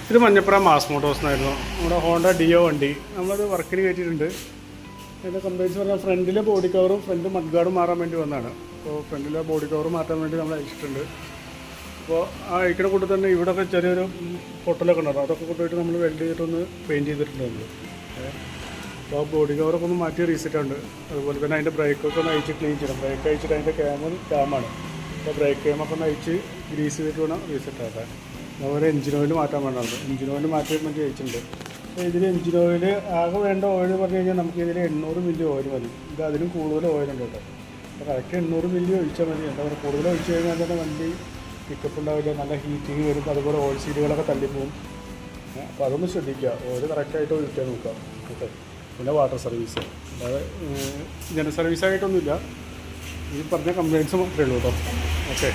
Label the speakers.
Speaker 1: ഇത് മഞ്ഞപ്പുറ മാസ് മോട്ടോഴ്സിനായിരുന്നു. നമ്മുടെ Honda deo വണ്ടി നമ്മളത് വർക്കിന് കയറ്റിയിട്ടുണ്ട്. അതിൻ്റെ കംപ്ലയിൻസ് പറഞ്ഞാൽ ഫ്രണ്ടിലെ ബോഡി കവറും ഫ്രണ്ട് മഡ്ഗാർഡും മാറാൻ വേണ്ടി വന്നതാണ്. അപ്പോൾ ഫ്രണ്ടിലെ ബോഡി കവർ മാറ്റാൻ വേണ്ടി നമ്മൾ അയച്ചിട്ടുണ്ട്. അപ്പോൾ ആ അയക്കണ കൂട്ടത്തിൽ തന്നെ ഇവിടെയൊക്കെ ചെറിയൊരു പൊട്ടലൊക്കെ ഉണ്ടായിരുന്നു. അതൊക്കെ കൊണ്ടുപോയിട്ട് നമ്മൾ വെൽഡ് ചെയ്തിട്ടൊന്ന് പെയിൻറ്റ് ചെയ്തിട്ടുണ്ട് നമ്മൾ. അപ്പോൾ ബോഡി കവറൊക്കെ ഒന്ന് മാറ്റി റീസെറ്റ് ഉണ്ട്. അതുപോലെ തന്നെ അതിൻ്റെ ബ്രേക്കൊക്കെ ഒന്ന് അയച്ച് ക്ലീൻ ചെയ്യണം. ബ്രേക്ക് അയച്ചിട്ട് അതിൻ്റെ ക്യാമാണ്. അപ്പോൾ ബ്രേക്ക് ക്യാമൊക്കെ ഒന്ന് അയച്ച് ഗ്രീസ് ചെയ്തിട്ട് വേണം റീസെറ്റ് ആക്കാൻ. അതുപോലെ എഞ്ചിൻ ഓയിൽ മാറ്റാൻ വേണ്ടത്. എഞ്ചിൻ ഓയിൽ മാറ്റാൻ വേണ്ടി അയച്ചിട്ടുണ്ട്. അപ്പോൾ ഇതിൽ എഞ്ചിൻ ഓയിൽ ആകെ വേണ്ട ഓയിൽ പറഞ്ഞു കഴിഞ്ഞാൽ നമുക്ക് ഇതിൽ 800 മില്ലി ഓയിൽ മതി. ഇത് അതിലും കൂടുതൽ ഓയിലുണ്ട് കേട്ടോ. അപ്പോൾ കറക്റ്റ് 800 മില്ലി ഒഴിച്ചാൽ മതി. എന്താ പറയുക, കൂടുതൽ ഒഴിച്ച് കഴിഞ്ഞാൽ തന്നെ വണ്ടി പിക്കപ്പ് ഉണ്ടാവില്ല, നല്ല ഹീറ്റിങ് വരും. അതുപോലെ ഓയിൽ സീലുകളൊക്കെ തള്ളിപ്പോവും. അപ്പോൾ അതൊന്ന് ശ്രദ്ധിക്കുക. ഓയിൽ കറക്റ്റായിട്ട് ഒഴിക്കാൻ നോക്കുക. ഓക്കെ. പിന്നെ വാട്ടർ സർവീസ്, അതായത് ജന സർവീസായിട്ടൊന്നുമില്ല. ഈ പറഞ്ഞ കംപ്ലയിൻറ്റ്സ് മാത്രമേ ഉള്ളൂ കേട്ടോ. ഓക്കെ.